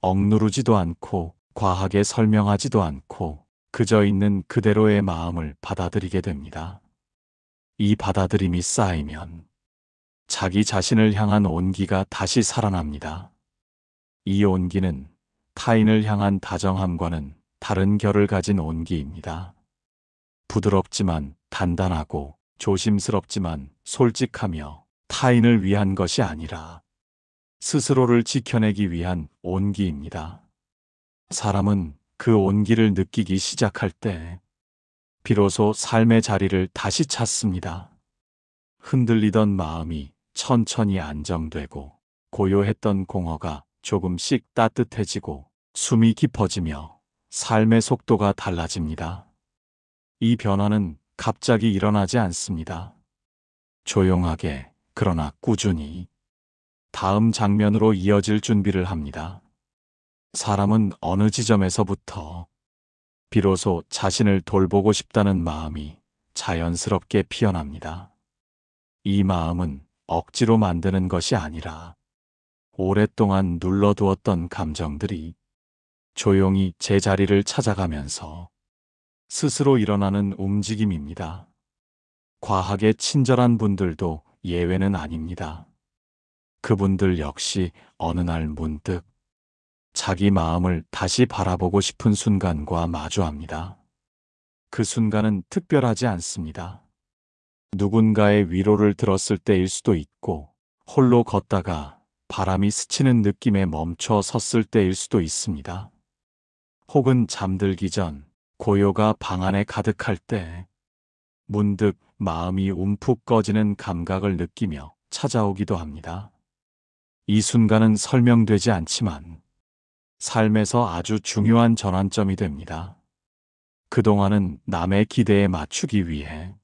A: 억누르지도 않고 과하게 설명하지도 않고 그저 있는 그대로의 마음을 받아들이게 됩니다. 이 받아들임이 쌓이면 자기 자신을 향한 온기가 다시 살아납니다. 이 온기는 타인을 향한 다정함과는 다른 결을 가진 온기입니다. 부드럽지만 단단하고 조심스럽지만 솔직하며 타인을 위한 것이 아니라 스스로를 지켜내기 위한 온기입니다. 사람은 그 온기를 느끼기 시작할 때 비로소 삶의 자리를 다시 찾습니다. 흔들리던 마음이 천천히 안정되고 고요했던 공허가 조금씩 따뜻해지고 숨이 깊어지며 삶의 속도가 달라집니다. 이 변화는 갑자기 일어나지 않습니다. 조용하게, 그러나 꾸준히 다음 장면으로 이어질 준비를 합니다. 사람은 어느 지점에서부터 비로소 자신을 돌보고 싶다는 마음이 자연스럽게 피어납니다. 이 마음은 억지로 만드는 것이 아니라 오랫동안 눌러두었던 감정들이 조용히 제자리를 찾아가면서 스스로 일어나는 움직임입니다. 과학에 친절한 분들도 예외는 아닙니다. 그분들 역시 어느 날 문득 자기 마음을 다시 바라보고 싶은 순간과 마주합니다. 그 순간은 특별하지 않습니다. 누군가의 위로를 들었을 때일 수도 있고, 홀로 걷다가 바람이 스치는 느낌에 멈춰 섰을 때일 수도 있습니다. 혹은 잠들기 전 고요가 방 안에 가득할 때 문득 마음이 움푹 꺼지는 감각을 느끼며 찾아오기도 합니다. 이 순간은 설명되지 않지만 삶에서 아주 중요한 전환점이 됩니다. 그동안은 남의 기대에 맞추기 위해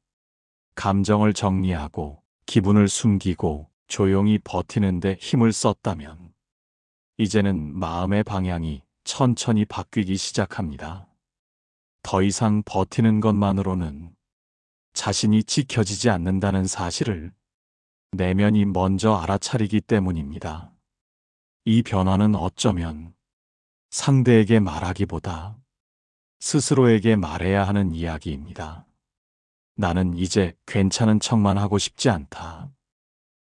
A: 감정을 정리하고 기분을 숨기고 조용히 버티는데 힘을 썼다면, 이제는 마음의 방향이 천천히 바뀌기 시작합니다. 더 이상 버티는 것만으로는 자신이 지켜지지 않는다는 사실을 내면이 먼저 알아차리기 때문입니다. 이 변화는 어쩌면 상대에게 말하기보다 스스로에게 말해야 하는 이야기입니다. 나는 이제 괜찮은 척만 하고 싶지 않다.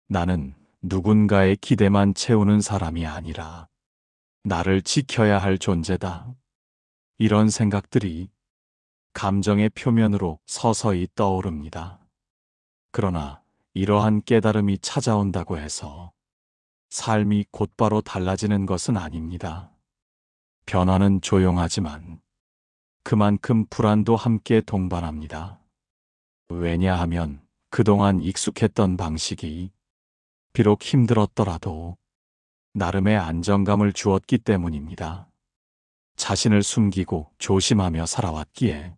A: 나는 누군가의 기대만 채우는 사람이 아니라 나를 지켜야 할 존재다. 이런 생각들이 감정의 표면으로 서서히 떠오릅니다. 그러나 이러한 깨달음이 찾아온다고 해서 삶이 곧바로 달라지는 것은 아닙니다. 변화는 조용하지만 그만큼 불안도 함께 동반합니다. 왜냐하면 그동안 익숙했던 방식이 비록 힘들었더라도 나름의 안정감을 주었기 때문입니다. 자신을 숨기고 조심하며 살아왔기에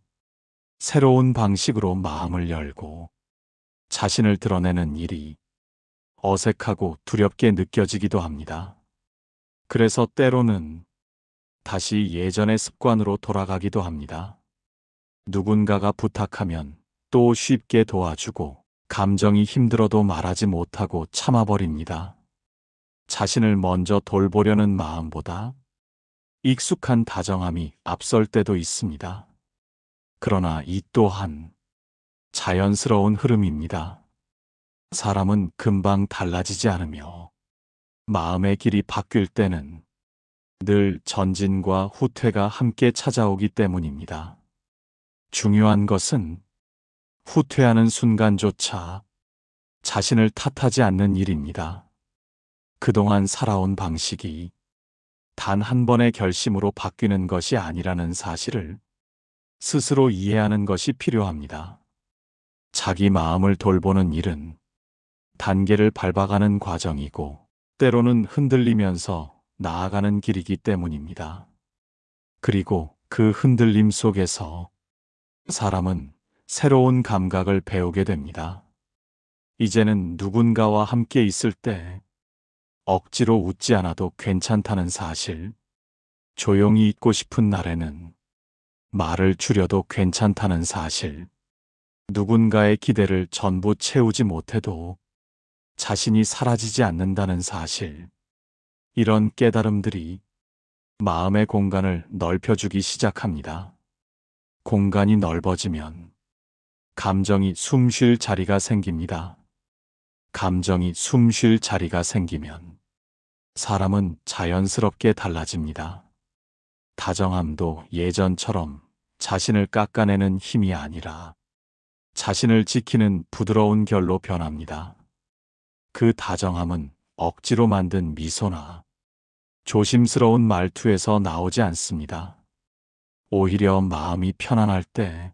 A: 새로운 방식으로 마음을 열고 자신을 드러내는 일이 어색하고 두렵게 느껴지기도 합니다. 그래서 때로는 다시 예전의 습관으로 돌아가기도 합니다. 누군가가 부탁하면 또 쉽게 도와주고, 감정이 힘들어도 말하지 못하고 참아버립니다. 자신을 먼저 돌보려는 마음보다 익숙한 다정함이 앞설 때도 있습니다. 그러나 이 또한 자연스러운 흐름입니다. 사람은 금방 달라지지 않으며 마음의 길이 바뀔 때는 늘 전진과 후퇴가 함께 찾아오기 때문입니다. 중요한 것은 후퇴하는 순간조차 자신을 탓하지 않는 일입니다. 그동안 살아온 방식이 단 한 번의 결심으로 바뀌는 것이 아니라는 사실을 스스로 이해하는 것이 필요합니다. 자기 마음을 돌보는 일은 단계를 밟아가는 과정이고, 때로는 흔들리면서 나아가는 길이기 때문입니다. 그리고 그 흔들림 속에서 사람은 새로운 감각을 배우게 됩니다. 이제는 누군가와 함께 있을 때 억지로 웃지 않아도 괜찮다는 사실, 조용히 있고 싶은 날에는 말을 줄여도 괜찮다는 사실, 누군가의 기대를 전부 채우지 못해도 자신이 사라지지 않는다는 사실, 이런 깨달음들이 마음의 공간을 넓혀주기 시작합니다. 공간이 넓어지면 감정이 숨 쉴 자리가 생깁니다. 감정이 숨 쉴 자리가 생기면 사람은 자연스럽게 달라집니다. 다정함도 예전처럼 자신을 깎아내는 힘이 아니라 자신을 지키는 부드러운 결로 변합니다. 그 다정함은 억지로 만든 미소나 조심스러운 말투에서 나오지 않습니다. 오히려 마음이 편안할 때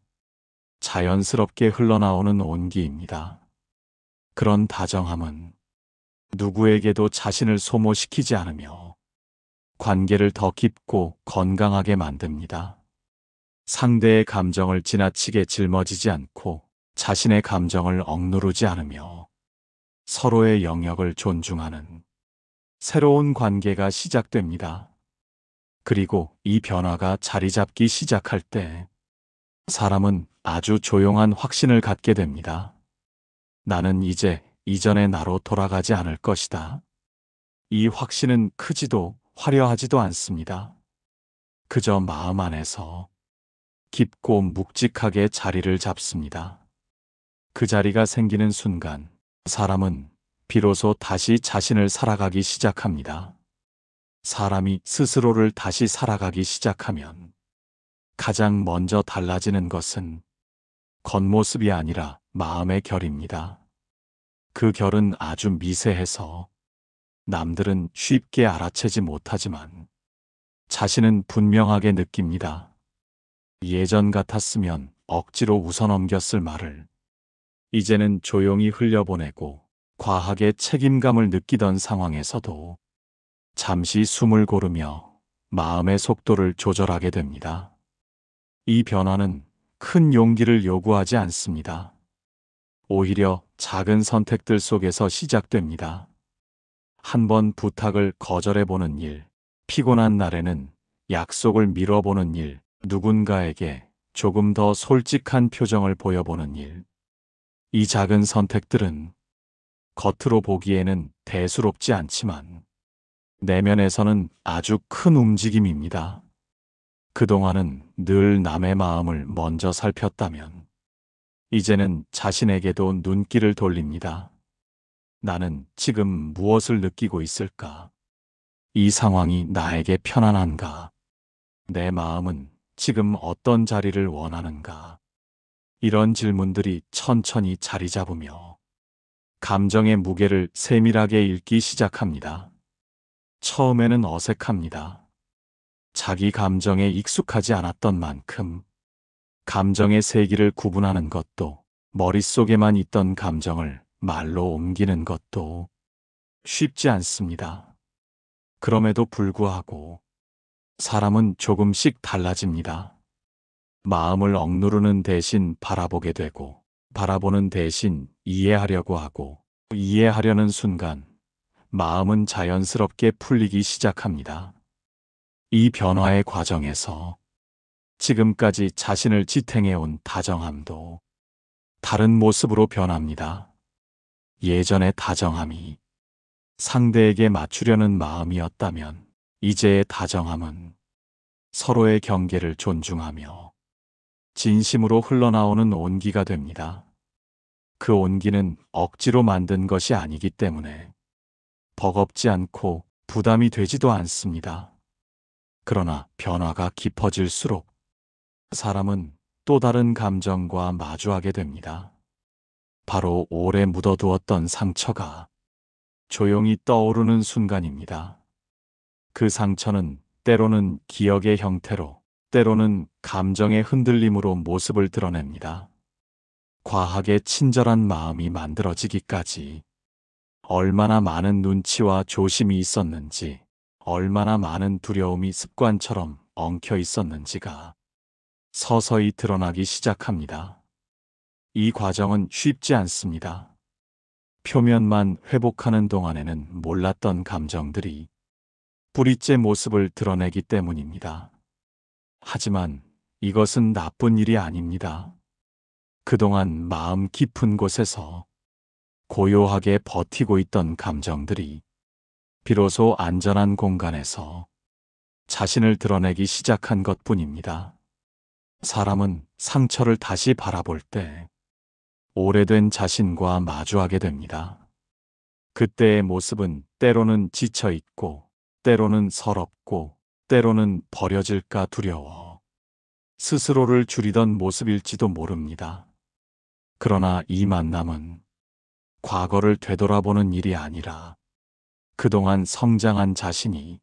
A: 자연스럽게 흘러나오는 온기입니다. 그런 다정함은 누구에게도 자신을 소모시키지 않으며 관계를 더 깊고 건강하게 만듭니다. 상대의 감정을 지나치게 짊어지지 않고 자신의 감정을 억누르지 않으며 서로의 영역을 존중하는 새로운 관계가 시작됩니다. 그리고 이 변화가 자리 잡기 시작할 때 사람은 아주 조용한 확신을 갖게 됩니다. 나는 이제 이전의 나로 돌아가지 않을 것이다. 이 확신은 크지도 화려하지도 않습니다. 그저 마음 안에서 깊고 묵직하게 자리를 잡습니다. 그 자리가 생기는 순간 사람은 비로소 다시 자신을 살아가기 시작합니다. 사람이 스스로를 다시 살아가기 시작하면 가장 먼저 달라지는 것은 겉모습이 아니라 마음의 결입니다. 그 결은 아주 미세해서 남들은 쉽게 알아채지 못하지만 자신은 분명하게 느낍니다. 예전 같았으면 억지로 웃어넘겼을 말을 이제는 조용히 흘려보내고 과하게 책임감을 느끼던 상황에서도 잠시 숨을 고르며 마음의 속도를 조절하게 됩니다. 이 변화는 큰 용기를 요구하지 않습니다. 오히려 작은 선택들 속에서 시작됩니다. 한 번 부탁을 거절해보는 일, 피곤한 날에는 약속을 미뤄보는 일, 누군가에게 조금 더 솔직한 표정을 보여보는 일. 이 작은 선택들은 겉으로 보기에는 대수롭지 않지만 내면에서는 아주 큰 움직임입니다. 그동안은 늘 남의 마음을 먼저 살폈다면 이제는 자신에게도 눈길을 돌립니다. 나는 지금 무엇을 느끼고 있을까? 이 상황이 나에게 편안한가? 내 마음은 지금 어떤 자리를 원하는가? 이런 질문들이 천천히 자리 잡으며 감정의 무게를 세밀하게 읽기 시작합니다. 처음에는 어색합니다. 자기 감정에 익숙하지 않았던 만큼 감정의 세기를 구분하는 것도 머릿속에만 있던 감정을 말로 옮기는 것도 쉽지 않습니다. 그럼에도 불구하고 사람은 조금씩 달라집니다. 마음을 억누르는 대신 바라보게 되고 바라보는 대신 이해하려고 하고 이해하려는 순간 마음은 자연스럽게 풀리기 시작합니다. 이 변화의 과정에서 지금까지 자신을 지탱해온 다정함도 다른 모습으로 변합니다. 예전의 다정함이 상대에게 맞추려는 마음이었다면 이제의 다정함은 서로의 경계를 존중하며 진심으로 흘러나오는 온기가 됩니다. 그 온기는 억지로 만든 것이 아니기 때문에 버겁지 않고 부담이 되지도 않습니다. 그러나 변화가 깊어질수록 사람은 또 다른 감정과 마주하게 됩니다. 바로 오래 묻어두었던 상처가 조용히 떠오르는 순간입니다. 그 상처는 때로는 기억의 형태로, 때로는 감정의 흔들림으로 모습을 드러냅니다. 과하게 친절한 마음이 만들어지기까지 얼마나 많은 눈치와 조심이 있었는지, 얼마나 많은 두려움이 습관처럼 엉켜 있었는지가 서서히 드러나기 시작합니다. 이 과정은 쉽지 않습니다. 표면만 회복하는 동안에는 몰랐던 감정들이 뿌리째 모습을 드러내기 때문입니다. 하지만 이것은 나쁜 일이 아닙니다. 그동안 마음 깊은 곳에서 고요하게 버티고 있던 감정들이 비로소 안전한 공간에서 자신을 드러내기 시작한 것뿐입니다. 사람은 상처를 다시 바라볼 때 오래된 자신과 마주하게 됩니다. 그때의 모습은 때로는 지쳐 있고, 때로는 서럽고, 때로는 버려질까 두려워 스스로를 줄이던 모습일지도 모릅니다. 그러나 이 만남은 과거를 되돌아보는 일이 아니라 그동안 성장한 자신이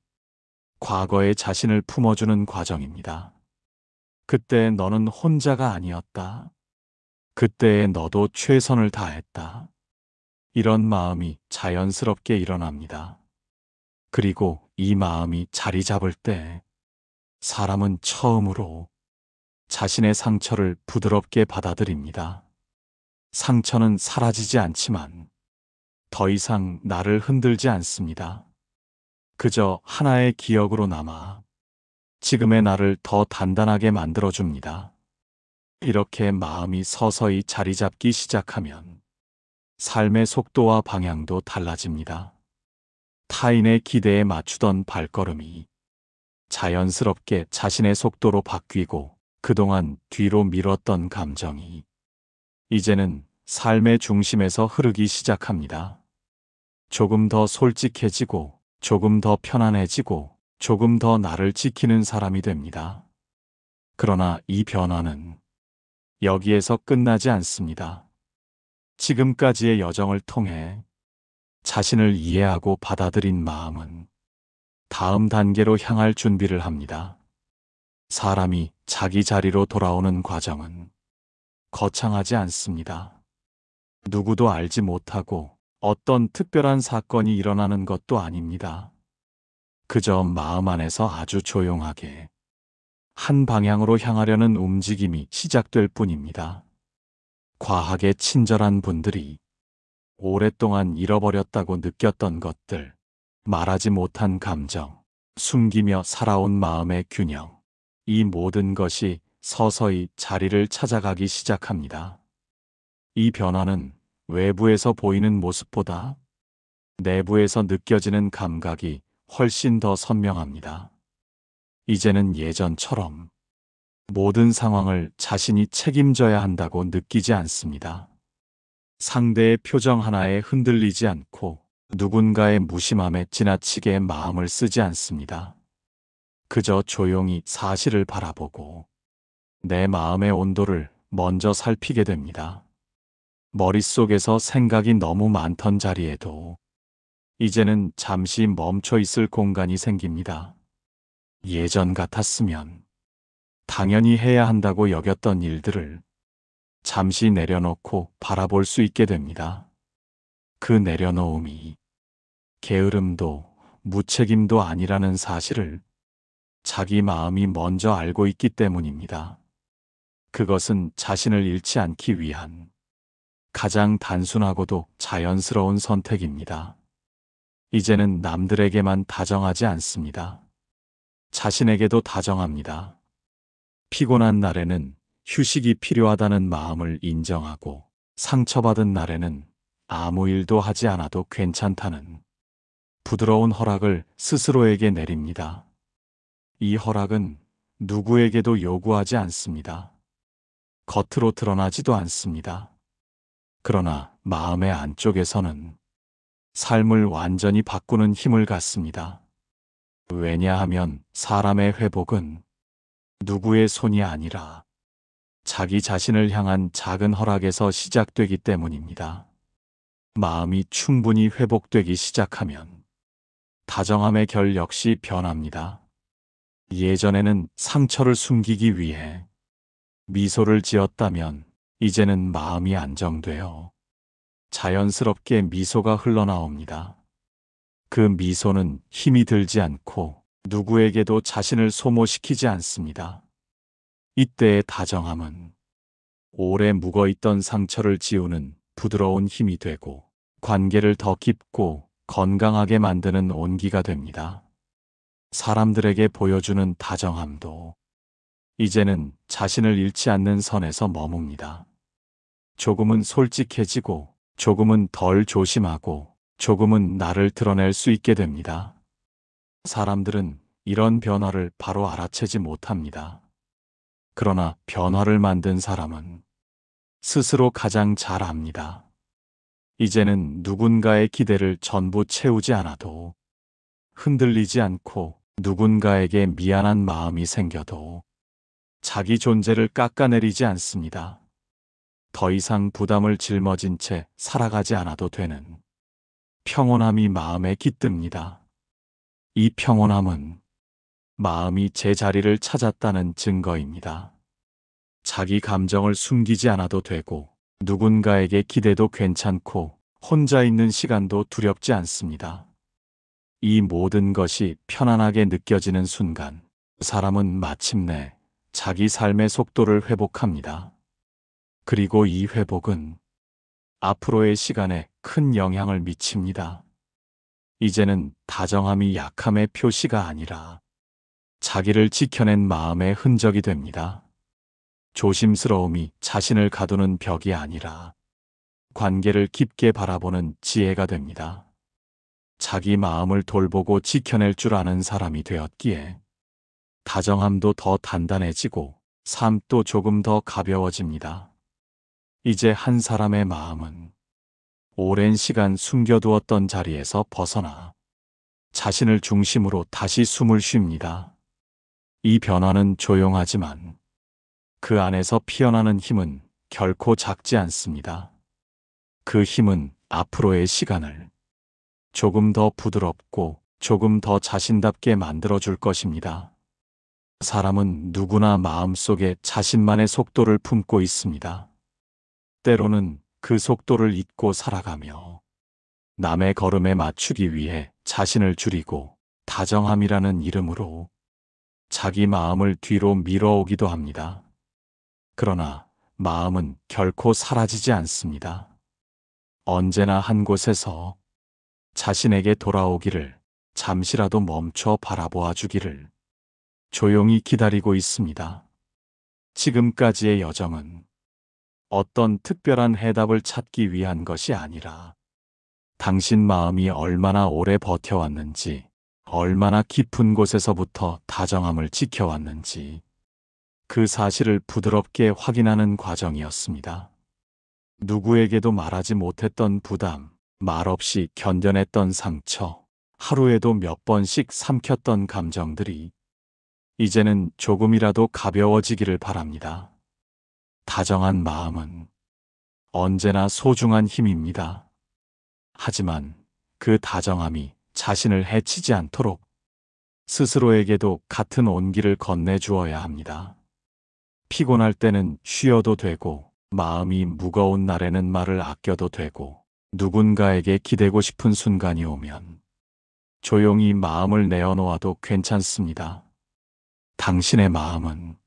A: 과거의 자신을 품어주는 과정입니다. 그때 너는 혼자가 아니었다. 그때의 너도 최선을 다했다. 이런 마음이 자연스럽게 일어납니다. 그리고 이 마음이 자리 잡을 때 사람은 처음으로 자신의 상처를 부드럽게 받아들입니다. 상처는 사라지지 않지만 더 이상 나를 흔들지 않습니다. 그저 하나의 기억으로 남아 지금의 나를 더 단단하게 만들어줍니다. 이렇게 마음이 서서히 자리 잡기 시작하면 삶의 속도와 방향도 달라집니다. 타인의 기대에 맞추던 발걸음이 자연스럽게 자신의 속도로 바뀌고 그동안 뒤로 미뤘던 감정이 이제는 삶의 중심에서 흐르기 시작합니다. 조금 더 솔직해지고 조금 더 편안해지고 조금 더 나를 지키는 사람이 됩니다. 그러나 이 변화는 여기에서 끝나지 않습니다. 지금까지의 여정을 통해 자신을 이해하고 받아들인 마음은 다음 단계로 향할 준비를 합니다. 사람이 자기 자리로 돌아오는 과정은 거창하지 않습니다. 누구도 알지 못하고 어떤 특별한 사건이 일어나는 것도 아닙니다. 그저 마음 안에서 아주 조용하게 한 방향으로 향하려는 움직임이 시작될 뿐입니다. 과하게 친절한 분들이 오랫동안 잃어버렸다고 느꼈던 것들, 말하지 못한 감정, 숨기며 살아온 마음의 균형, 이 모든 것이 서서히 자리를 찾아가기 시작합니다. 이 변화는 외부에서 보이는 모습보다 내부에서 느껴지는 감각이 훨씬 더 선명합니다. 이제는 예전처럼 모든 상황을 자신이 책임져야 한다고 느끼지 않습니다. 상대의 표정 하나에 흔들리지 않고 누군가의 무심함에 지나치게 마음을 쓰지 않습니다. 그저 조용히 사실을 바라보고 내 마음의 온도를 먼저 살피게 됩니다. 머릿속에서 생각이 너무 많던 자리에도 이제는 잠시 멈춰 있을 공간이 생깁니다. 예전 같았으면 당연히 해야 한다고 여겼던 일들을 잠시 내려놓고 바라볼 수 있게 됩니다. 그 내려놓음이 게으름도 무책임도 아니라는 사실을 자기 마음이 먼저 알고 있기 때문입니다. 그것은 자신을 잃지 않기 위한 가장 단순하고도 자연스러운 선택입니다. 이제는 남들에게만 다정하지 않습니다. 자신에게도 다정합니다. 피곤한 날에는 휴식이 필요하다는 마음을 인정하고 상처받은 날에는 아무 일도 하지 않아도 괜찮다는 부드러운 허락을 스스로에게 내립니다. 이 허락은 누구에게도 요구하지 않습니다. 겉으로 드러나지도 않습니다. 그러나 마음의 안쪽에서는 삶을 완전히 바꾸는 힘을 갖습니다. 왜냐하면 사람의 회복은 누구의 손이 아니라 자기 자신을 향한 작은 허락에서 시작되기 때문입니다. 마음이 충분히 회복되기 시작하면 다정함의 결 역시 변합니다. 예전에는 상처를 숨기기 위해 미소를 지었다면 이제는 마음이 안정되어 자연스럽게 미소가 흘러나옵니다. 그 미소는 힘이 들지 않고 누구에게도 자신을 소모시키지 않습니다. 이때의 다정함은 오래 묵어있던 상처를 지우는 부드러운 힘이 되고 관계를 더 깊고 건강하게 만드는 온기가 됩니다. 사람들에게 보여주는 다정함도 이제는 자신을 잃지 않는 선에서 머뭅니다. 조금은 솔직해지고 조금은 덜 조심하고 조금은 나를 드러낼 수 있게 됩니다. 사람들은 이런 변화를 바로 알아채지 못합니다. 그러나 변화를 만든 사람은 스스로 가장 잘 압니다. 이제는 누군가의 기대를 전부 채우지 않아도, 흔들리지 않고 누군가에게 미안한 마음이 생겨도 자기 존재를 깎아내리지 않습니다. 더 이상 부담을 짊어진 채 살아가지 않아도 되는 평온함이 마음에 깃듭니다. 이 평온함은 마음이 제 자리를 찾았다는 증거입니다. 자기 감정을 숨기지 않아도 되고 누군가에게 기대도 괜찮고 혼자 있는 시간도 두렵지 않습니다. 이 모든 것이 편안하게 느껴지는 순간 사람은 마침내 자기 삶의 속도를 회복합니다. 그리고 이 회복은 앞으로의 시간에 큰 영향을 미칩니다. 이제는 다정함이 약함의 표시가 아니라 자기를 지켜낸 마음의 흔적이 됩니다. 조심스러움이 자신을 가두는 벽이 아니라 관계를 깊게 바라보는 지혜가 됩니다. 자기 마음을 돌보고 지켜낼 줄 아는 사람이 되었기에 다정함도 더 단단해지고 삶도 조금 더 가벼워집니다. 이제 한 사람의 마음은 오랜 시간 숨겨두었던 자리에서 벗어나 자신을 중심으로 다시 숨을 쉽니다. 이 변화는 조용하지만 그 안에서 피어나는 힘은 결코 작지 않습니다. 그 힘은 앞으로의 시간을 조금 더 부드럽고 조금 더 자신답게 만들어줄 것입니다. 사람은 누구나 마음속에 자신만의 속도를 품고 있습니다. 때로는 그 속도를 잊고 살아가며 남의 걸음에 맞추기 위해 자신을 줄이고 다정함이라는 이름으로 자기 마음을 뒤로 밀어오기도 합니다. 그러나 마음은 결코 사라지지 않습니다. 언제나 한 곳에서 자신에게 돌아오기를, 잠시라도 멈춰 바라보아 주기를 조용히 기다리고 있습니다. 지금까지의 여정은 어떤 특별한 해답을 찾기 위한 것이 아니라 당신 마음이 얼마나 오래 버텨왔는지, 얼마나 깊은 곳에서부터 다정함을 지켜왔는지 그 사실을 부드럽게 확인하는 과정이었습니다. 누구에게도 말하지 못했던 부담, 말없이 견뎌냈던 상처, 하루에도 몇 번씩 삼켰던 감정들이 이제는 조금이라도 가벼워지기를 바랍니다. 다정한 마음은 언제나 소중한 힘입니다. 하지만 그 다정함이 자신을 해치지 않도록 스스로에게도 같은 온기를 건네주어야 합니다. 피곤할 때는 쉬어도 되고, 마음이 무거운 날에는 말을 아껴도 되고, 누군가에게 기대고 싶은 순간이 오면 조용히 마음을 내어놓아도 괜찮습니다. 당신의 마음은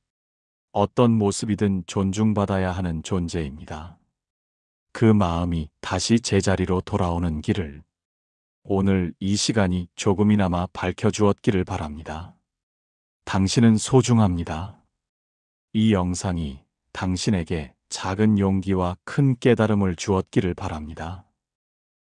A: 어떤 모습이든 존중받아야 하는 존재입니다. 그 마음이 다시 제자리로 돌아오는 길을 오늘 이 시간이 조금이나마 밝혀주었기를 바랍니다. 당신은 소중합니다. 이 영상이 당신에게 작은 용기와 큰 깨달음을 주었기를 바랍니다.